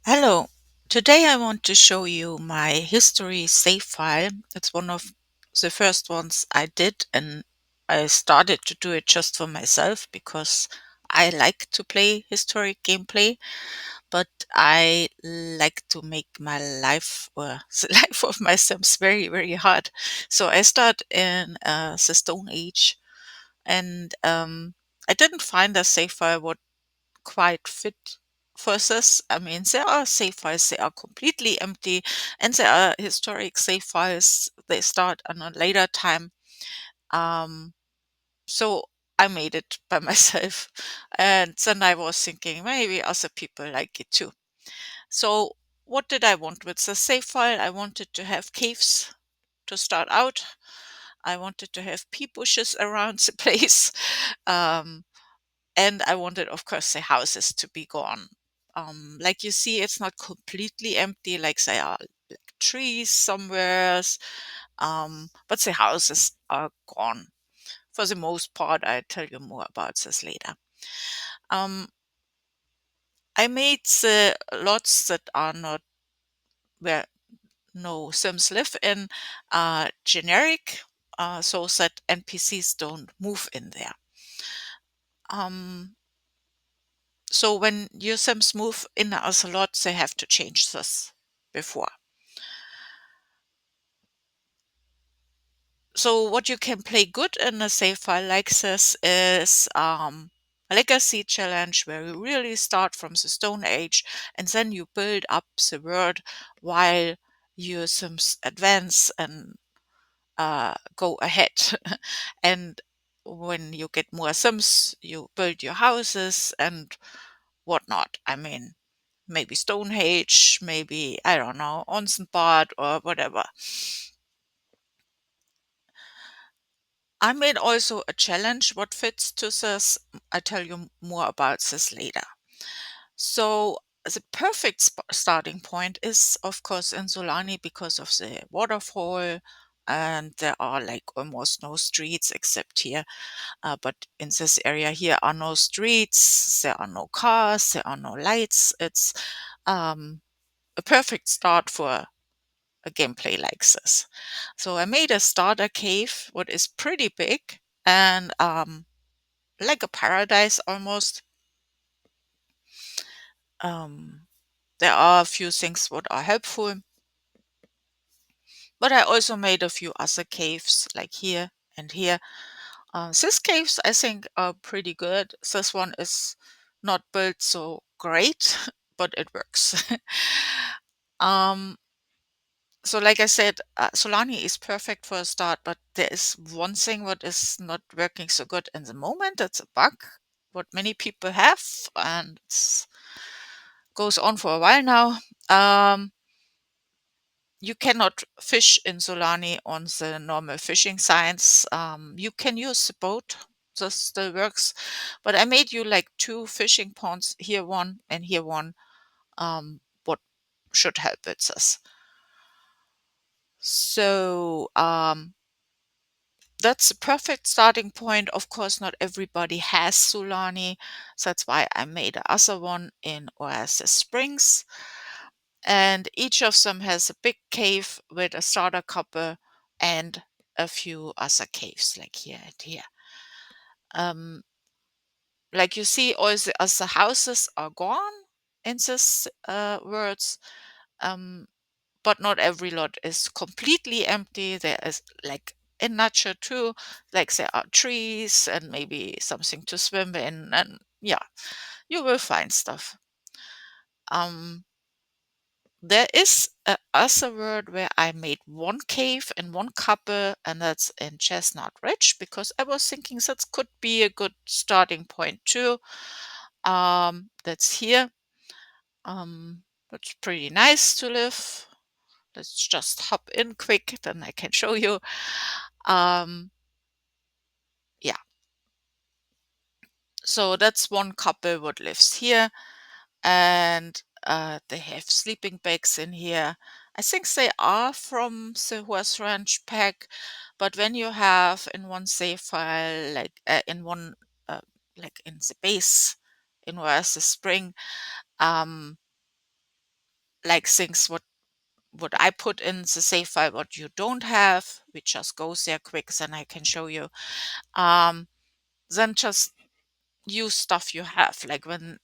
Hello. Today I want to show you my history save file. It's one of the first ones I did, and I started to do it just for myself because I like to play historic gameplay, but I like to make my life or the life of my Sims very, very hard. So I start in the Stone Age, and I didn't find a save file quite fit for this. I mean, there are save files, they are completely empty, and there are historic save files, they start on a later time. Um, so I made it by myself. And then I was thinking maybe other people like it too. So what did I want with the save file? I wanted to have caves to start out. I wanted to have pea bushes around the place. Um, and I wanted, of course, the houses to be gone. Like you see, it's not completely empty, like there are like trees somewhere, but the houses are gone for the most part. I'll tell you more about this later. Um, I made the lots that are not where no Sims live in generic, so that NPCs don't move in there. Um, So when your Sims move in as a lot, they have to change this before. So what you can play good in a save file like this is a legacy challenge where you really start from the Stone Age and then you build up the world while your Sims advance and go ahead. And when you get more Sims, you build your houses and whatnot. I mean, maybe Stonehenge, maybe, I don't know, Onsenbad or whatever. I made also a challenge what fits to this. I tell you more about this later. So the perfect starting point is, of course, in Solani because of the waterfall, and there are like almost no streets except here. But in this area here are no streets, there are no cars, there are no lights. It's um, a perfect start for a gameplay like this. So I made a starter cave, what is pretty big and like a paradise almost. Um, there are a few things what are helpful, but I also made a few other caves like here and here. These caves I think are pretty good. This one is not built so great, but it works. um, So like I said, Solani is perfect for a start, but there is one thing what is not working so good in the moment. It's a bug, what many people have, and it goes on for a while now. Um, you cannot fish in Solani on the normal fishing signs. You can use the boat. This still works, but I made you like two fishing ponds, here one and here one. What should help with this? So that's a perfect starting point. Of course, not everybody has Solani. So that's why I made the other one in Oasis Springs. And each of them has a big cave with a starter couple and a few other caves, like here and here. Um, like you see, all the other houses are gone in this words. Um, but not every lot is completely empty. There is like in nature too, like there are trees and maybe something to swim in, and yeah, you will find stuff. Um, there is a other word where I made one cave and one couple, and that's in Chestnut Ridge because I was thinking that could be a good starting point too. That's here. That's pretty nice to live. Let's just hop in quick, then I can show you. Um, yeah, so that's one couple what lives here, and they have sleeping bags in here. I think they are from the Horse Ranch pack, but when you have in one save file, like in one, uh, like in the base, in where's the spring, um, like things what I put in the save file, what you don't have, we just goes there quick, then I can show you. Um, then just use stuff you have, like when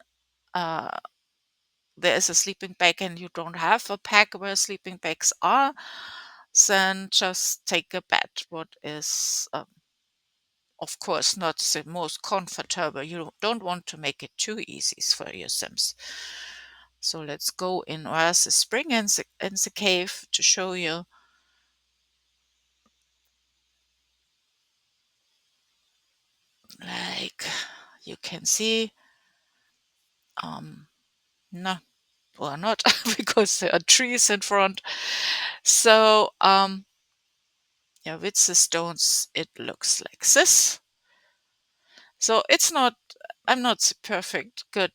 uh, there is a sleeping bag and you don't have a pack where sleeping bags are, then just take a bed. What is, of course, not the most comfortable. You don't want to make it too easy for your Sims. So let's go in where's the spring in the cave to show you. Like you can see, no, or not, because there are trees in front. So, yeah, with the stones, it looks like this. So it's not, I'm not the perfect good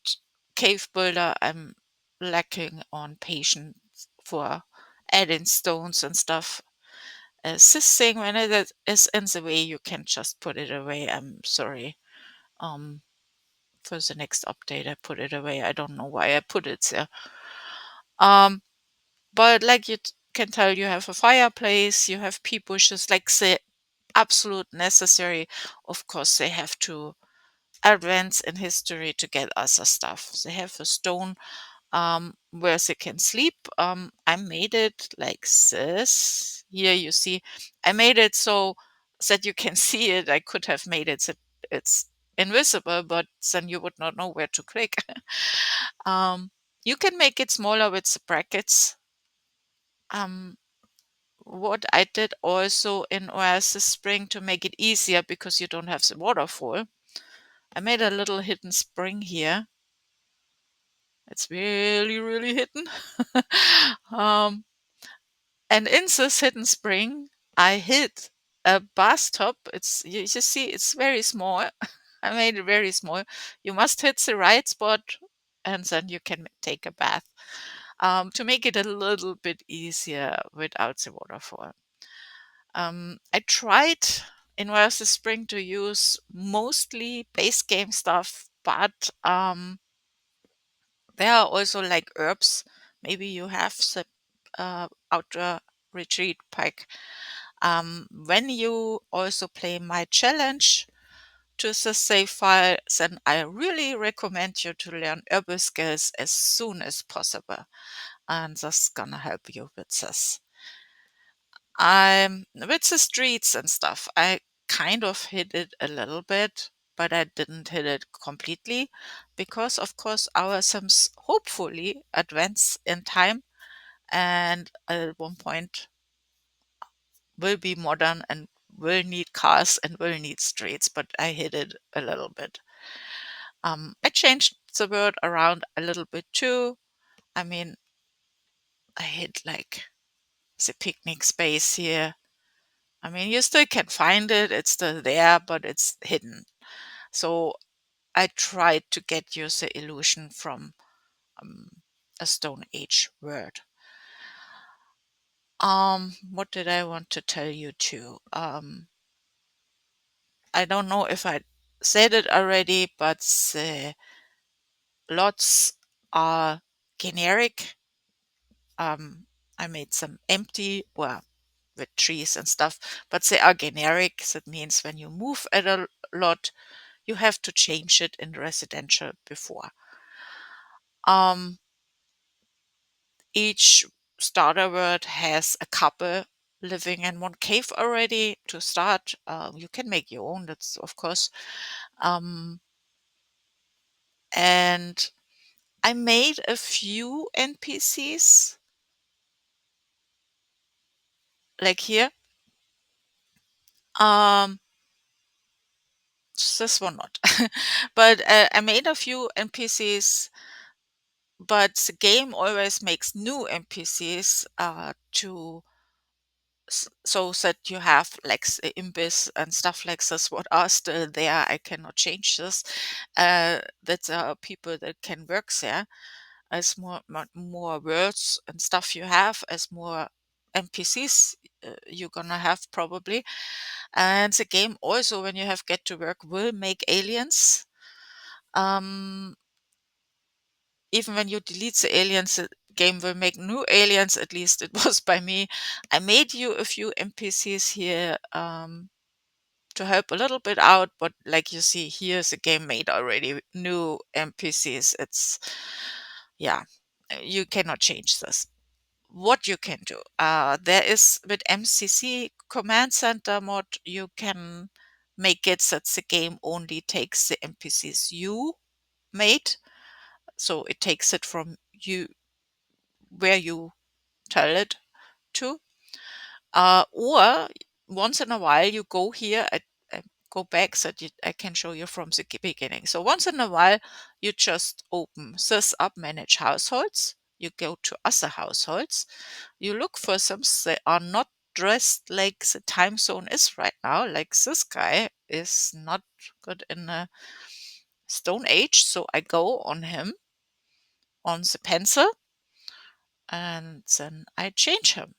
cave builder. I'm lacking on patience for adding stones and stuff. This thing, when it is in the way, you can just put it away. I'm sorry. Um, for the next update, I put it away. I don't know why I put it there. Um, but like can tell, you have a fireplace, you have pea bushes, like the absolute necessary. Of course, they have to advance in history to get other stuff. They have a stone where they can sleep. I made it like this. Here you see, I made it so that you can see it. I could have made it so it's invisible, but then you would not know where to click. um, you can make it smaller with the brackets. Um, what I did also in Oasis Spring to make it easier because you don't have the waterfall, I made a little hidden spring here. It's really, really hidden. um, and in this hidden spring, I hid a bathtub. You see, it's very small. I made it very small. You must hit the right spot, and then you can take a bath. To make it a little bit easier without the waterfall. I tried in Versus Spring to use mostly base game stuff, but there are also like herbs. Maybe you have the outdoor retreat pack. When you also play my challenge to the save file, then I really recommend you to learn herbal skills as soon as possible. And that's gonna help you with this. With the streets and stuff, I kind of hit it a little bit, but I didn't hit it completely because, of course, our Sims hopefully advance in time and at one point will be modern and will need cars and will need streets, but I hit it a little bit. I changed the word around a little bit too. I mean, I hit like the picnic space here. I mean, you still can find it, it's still there, but it's hidden. So I tried to get you the illusion from a Stone Age word. What did I want to tell you too? I don't know if I said it already, but the lots are generic. I made some empty, well, with trees and stuff, but they are generic. That means when you move at a lot, you have to change it in residential before. Um, each starter word has a couple living in one cave already to start. You can make your own, that's of course. Um, and I made a few NPCs, like here. Um, this one not, but I made a few NPCs. But the game always makes new NPCs to so that you have like the Imbiss and stuff like this what are still there. I cannot change this. That there are people that can work there. As more words and stuff you have, as more NPCs you're gonna have probably. And the game also, when you have get to work, will make aliens. Um, even when you delete the aliens, game will make new aliens. At least it was by me. I made you a few NPCs here to help a little bit out, but like you see, here's a game made already, new NPCs. It's, yeah, you cannot change this. What you can do, there is with MCC Command Center mod, you can make it so that the game only takes the NPCs you made. So it takes it from you where you tell it to. Or once in a while you go here at go back so that I can show you from the beginning. So once in a while you just open this up, manage households. You go to other households. You look for some that are not dressed like the time zone is right now. Like this guy is not good in a Stone Age, so I go on him on the pencil and then I change him.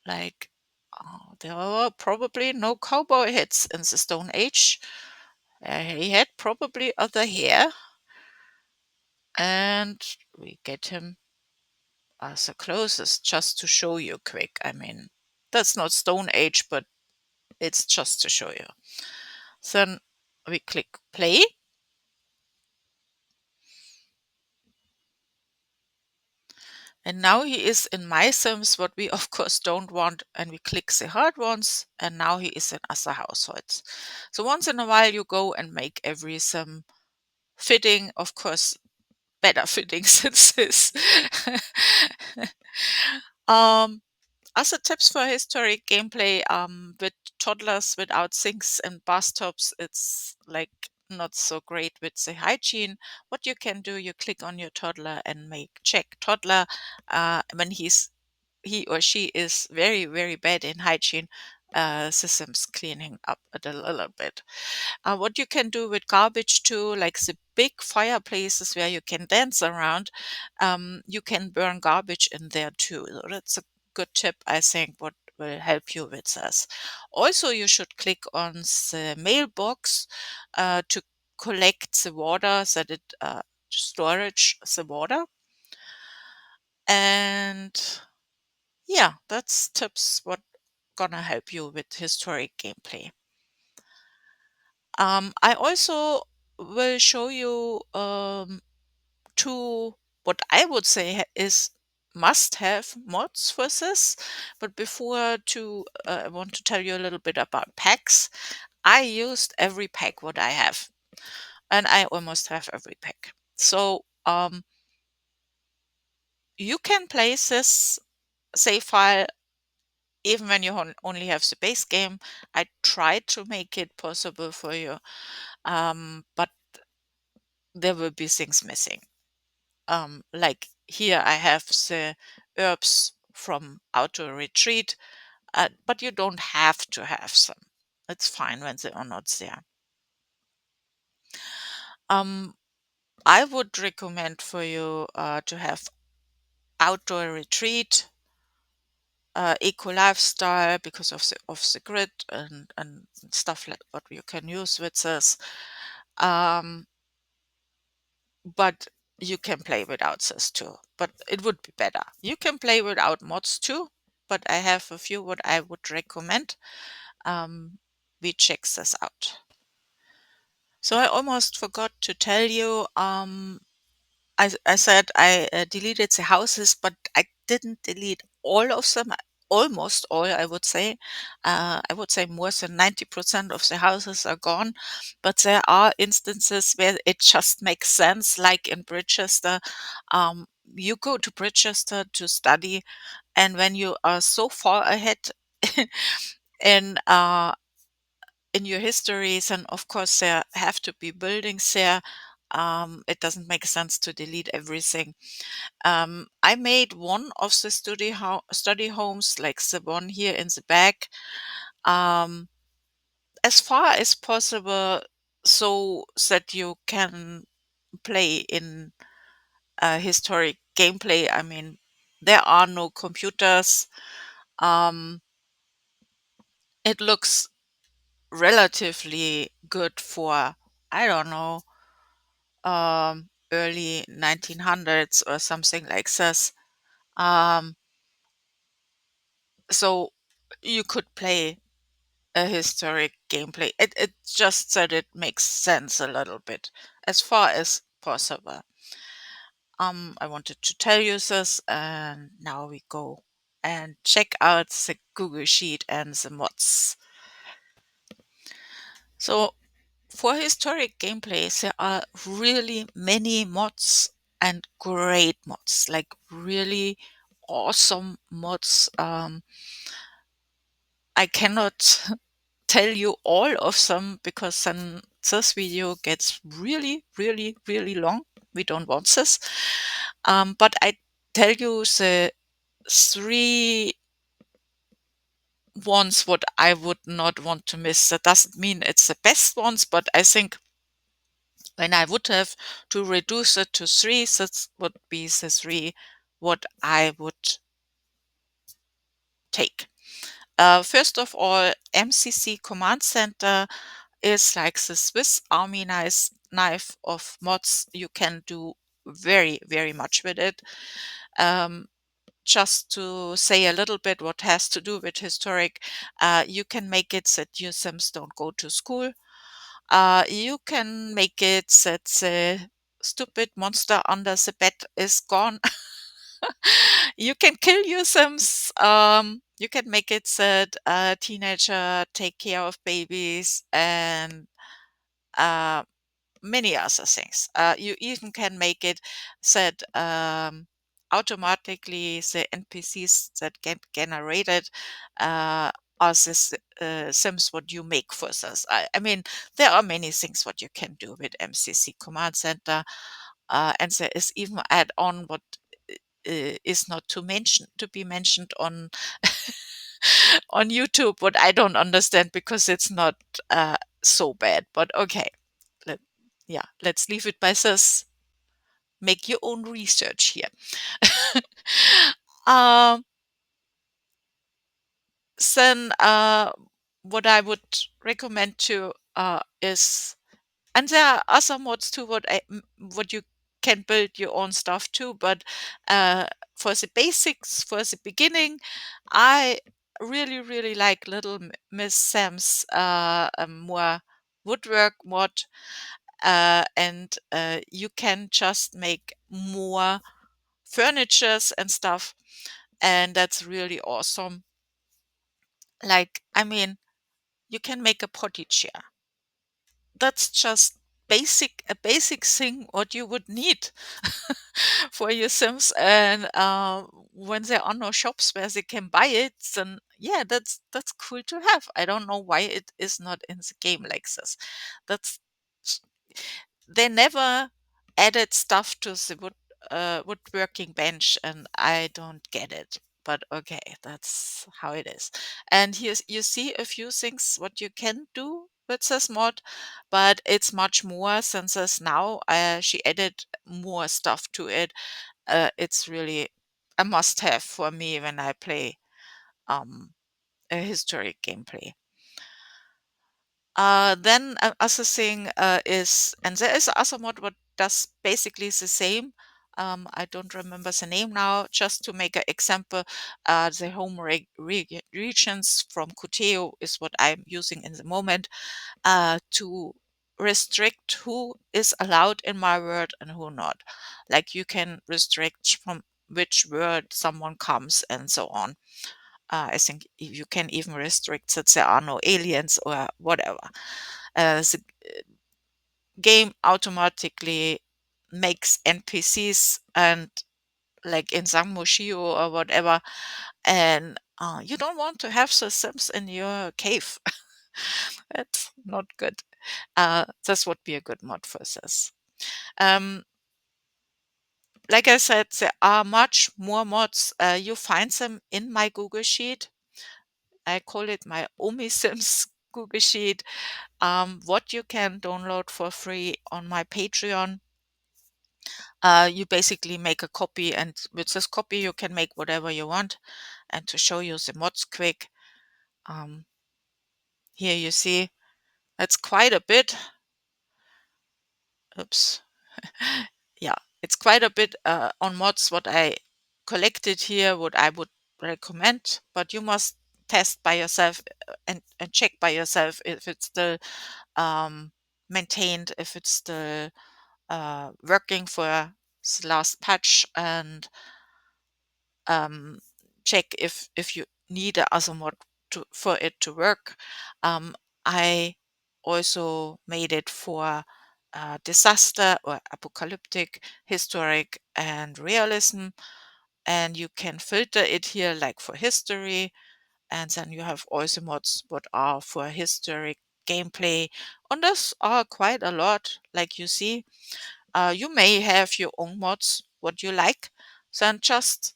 Like, there were probably no cowboy hats in the Stone Age. He had probably other hair, and we get him as the closest just to show you quick. I mean, that's not Stone Age, but it's just to show you. Then we click play. And now he is in my Sims, what we of course don't want, and we click the hard ones, and now he is in other households. So once in a while you go and make every Sim fitting, of course, better fitting since this. um, Other tips for historic gameplay, with toddlers without sinks and bathtubs, it's like not so great with the hygiene. What you can do, you click on your toddler and make check toddler. When he or she is very, very bad in hygiene, systems cleaning up a little bit. What you can do with garbage too, like the big fireplaces where you can dance around, you can burn garbage in there too. So that's a good tip, I think, what will help you with this. Also, you should click on the mailbox to collect the water, that it storage the water. And yeah, that's tips what gonna help you with historic gameplay. I also will show you two what I would say is must-have mods for this. But before to I want to tell you a little bit about packs. I used every pack what I have, and I almost have every pack. So you can play this save file even when you only have the base game. I tried to make it possible for you, but there will be things missing. Like here, I have the herbs from outdoor retreat, but you don't have to have them. It's fine when they are not there. Um, I would recommend for you to have outdoor retreat, eco lifestyle because of the grid and stuff like what you can use with this. Um, but you can play without this too. But it would be better. You can play without mods too, but I have a few what I would recommend. We check this out. So I almost forgot to tell you. I said I deleted the houses, but I didn't delete all of them. Almost all, I would say. I would say more than 90% of the houses are gone, but there are instances where it just makes sense, like in Bridgester. You go to Bridgester to study, and when you are so far ahead in in your histories, and of course there have to be buildings there. It doesn't make sense to delete everything. I made one of the study homes, like the one here in the back, um, as far as possible, so that you can play in historic gameplay. I mean, there are no computers. Um, it looks relatively good for, I don't know, early 1900s or something like this. Um, so you could play a historic gameplay. It's just that it makes sense a little bit as far as possible. I wanted to tell you this, and now we go and check out the Google Sheet and the mods. So for historic gameplays, there are really many mods and great mods, like really awesome mods. I cannot tell you all of them because then this video gets really, really, really long. We don't want this. But I tell you the three ones what I would not want to miss. That doesn't mean it's the best ones, but I think when I would have to reduce it to three, that would be the three what I would take. First of all, MCC Command Center is like the Swiss Army knife of mods. You can do very, very much with it. Um, just to say a little bit what has to do with historic, you can make it that your Sims don't go to school. You can make it that the stupid monster under the bed is gone. You can kill your Sims. You can make it that a teenager take care of babies and uh, many other things. You even can make it that automatically the NPCs that get generated are the Sims what you make for this. I mean, there are many things what you can do with MCC Command Center, and there is even add-on what is not to be mentioned on on YouTube, what I don't understand because it's not so bad. But okay, let, yeah, let's leave it by this. Make your own research here. um, then what I would recommend to is, and there are other mods too, what you can build your own stuff too, but for the basics, for the beginning, I really, really like Little Miss Sam's more woodwork mod, and you can just make more furnitures and stuff, and that's really awesome. Like, I mean, you can make a potty chair. That's just a basic thing what you would need for your Sims. And when there are no shops where they can buy it, then yeah, that's cool to have. I don't know why it is not in the game like this. That's they never added stuff to the woodworking bench, and I don't get it. But okay, that's how it is. And here you see a few things what you can do with this mod, but it's much more since this now. She added more stuff to it. It's really a must-have for me when I play a historic gameplay. Then other thing is, and there is other mod what does basically the same. I don't remember the name now. Just to make an example, the home regions from Cuteo is what I'm using in the moment to restrict who is allowed in my world and who not. Like you can restrict from which world someone comes and so on. I think you can even restrict that there are no aliens or whatever. The game automatically makes NPCs and like in Zangmoshio or whatever, and you don't want to have the Sims in your cave. That's not good. This would be a good mod for this. Um, like I said, there are much more mods. You find them in my Google Sheet. I call it my Omi Sims Google Sheet. What you can download for free on my Patreon. You basically make a copy, and with this copy, you can make whatever you want. And to show you the mods quick, um, here you see that's quite a bit. Oops. Yeah, it's quite a bit on mods what I collected here what I would recommend, but you must test by yourself, and check by yourself if it's still maintained, if it's still working for the last patch, and um, check if you need a other mod for it to work. I also made it for disaster or apocalyptic, historic, and realism, and you can filter it here like for history, and then you have also mods what are for historic gameplay. And those are quite a lot, like you see. You may have your own mods what you like, then just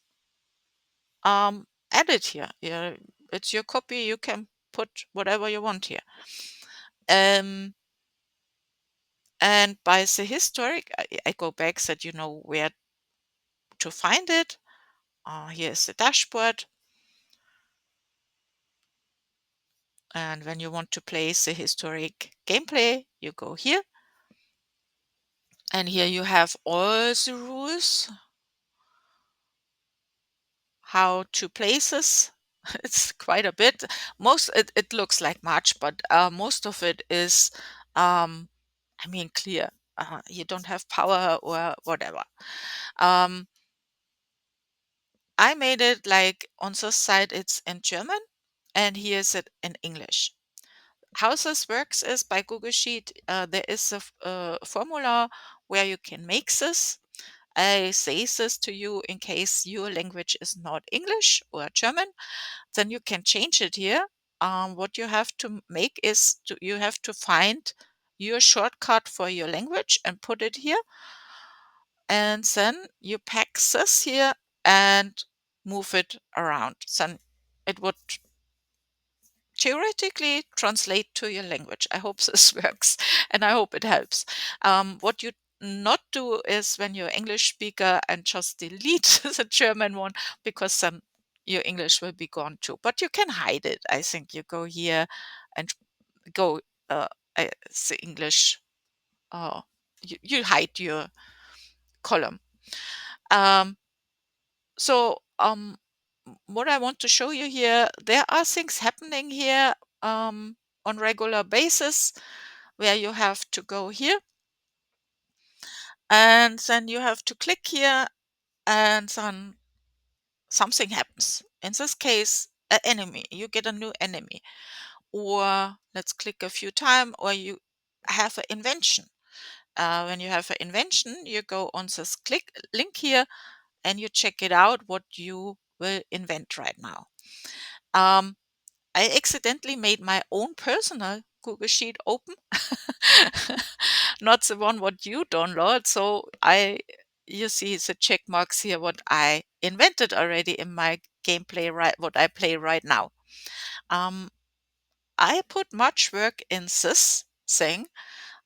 add it here. Yeah, it's your copy. You can put whatever you want here. Um, and by the historic, I go back so that you know where to find it. Here's the dashboard. And when you want to play the historic gameplay, you go here. And here you have all the rules, how to play this. It's quite a bit. It looks like much, but most of it is, I mean, clear. You don't have power or whatever. Um, I made it like on this side, it's in German, and here's it in English. How this works is by Google Sheet, there is a formula where you can make this. I say this to you in case your language is not English or German, then you can change it here. What you have to make is you have to find your shortcut for your language and put it here. And then you pack this here and move it around. Then it would theoretically translate to your language. I hope this works and I hope it helps. What you not do is when you're English speaker and just delete the German one, because then your English will be gone too. But you can hide it. I think you go here and go the English. Uh, you hide your column. Um, so what I want to show you here, there are things happening here on regular basis where you have to go here and then you have to click here and then something happens. In this case, an enemy. You get a new enemy. Or let's click a few times, or you have an invention. When you have an invention, you go on this click link here and you check it out what you will invent right now. Um, I accidentally made my own personal Google Sheet open, not the one what you download. So you see the check marks here, what I invented already in my gameplay, right? What I play right now. Um, I put much work in this thing,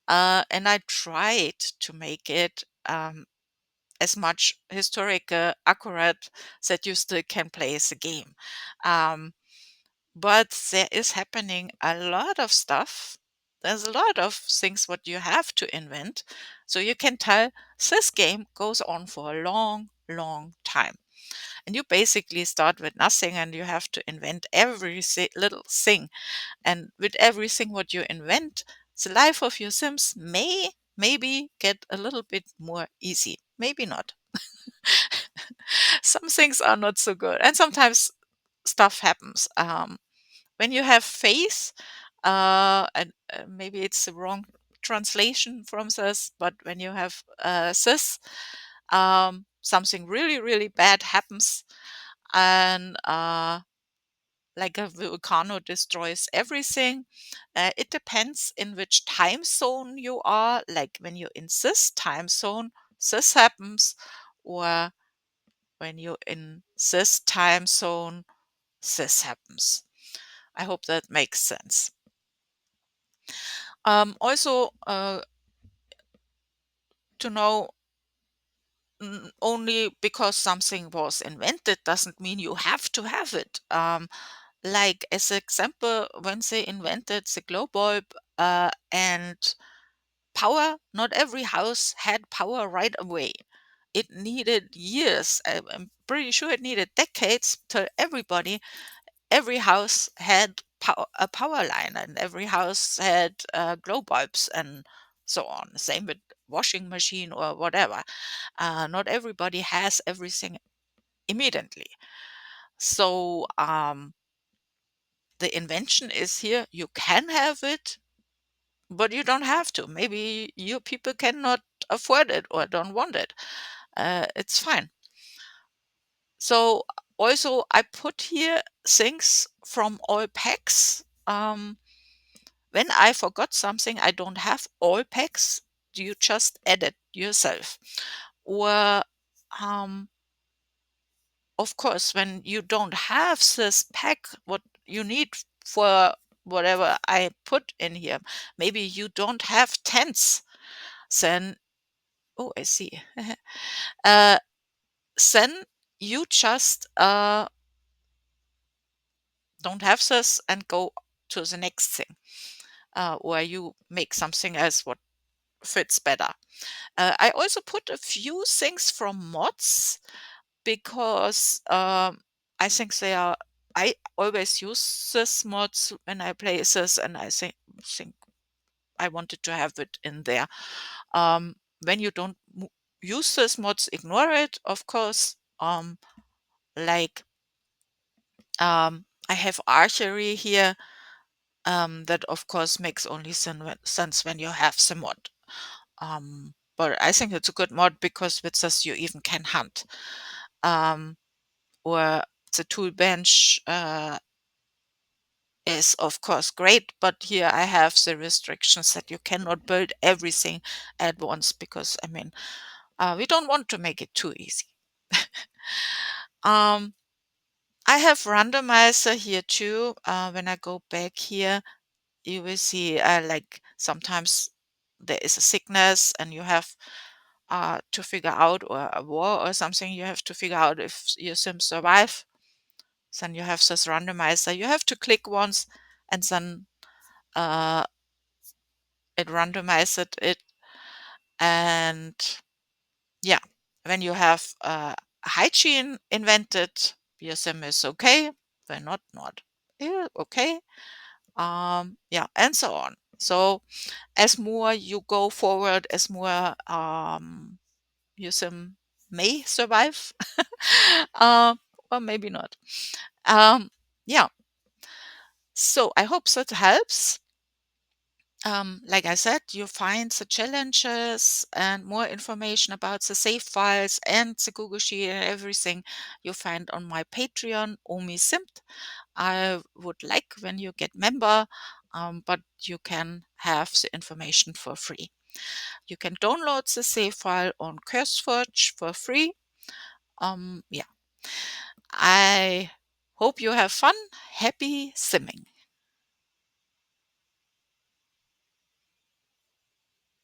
and I tried to make it as much historical accurate that you still can play the game. Um, but there is happening a lot of stuff. There's a lot of things what you have to invent. So you can tell this game goes on for a long, long time. And you basically start with nothing and you have to invent every little thing. And with everything what you invent, the life of your Sims may maybe get a little bit more easy. Maybe not. Some things are not so good. And sometimes stuff happens. When you have faith, and maybe it's the wrong translation from this, but when you have this, something really, really bad happens, and like a volcano destroys everything. It depends in which time zone you are. Like when you're in this time zone, this happens, or when you're in this time zone, this happens. I hope that makes sense. Also, to know, only because something was invented doesn't mean you have to have it. Like as example, when they invented the glow bulb and power, not every house had power right away. it needed years. I'm pretty sure it needed decades till every house had a power line, and every house had glow bulbs and so on. Same with washing machine or whatever. Not everybody has everything immediately. So the invention is here. You can have it, but you don't have to. Maybe you people cannot afford it or don't want it. It's fine. So also I put here things from all packs. When I forgot something, I don't have all packs. You just add it yourself. Or of course, when you don't have this pack, what you need for whatever I put in here, maybe you don't have tents, then, oh, I see. uh, then you just don't have this and go to the next thing, where you make something else what fits better. I also put a few things from mods because I think they are. I always use this mods when I play this, and I think I wanted to have it in there. When you don't use this mods, ignore it, of course. Like I have archery here. That of course makes only sense when you have the mod. But I think it's a good mod because with this you even can hunt. Um, or the tool bench is of course great, but here I have the restrictions that you cannot build everything at once because I mean we don't want to make it too easy. um, I have randomizer here too. When I go back here, you will see like sometimes there is a sickness and you have to figure out, or a war or something, you have to figure out if your sims survive. Then you have this randomizer. You have to click once and then uh, it randomized it. And yeah, when you have hygiene invented, your sim is okay. When not. Yeah, okay. Yeah, and so on. So as more you go forward, as more your sim may survive, uh, or maybe not. Um, yeah. So I hope that helps. Like I said, you find the challenges and more information about the save files and the Google Sheet and everything you find on my Patreon, Omi Simt. I would like when you get member, but you can have the information for free. You can download the save file on CurseForge for free. Yeah, I hope you have fun. Happy simming.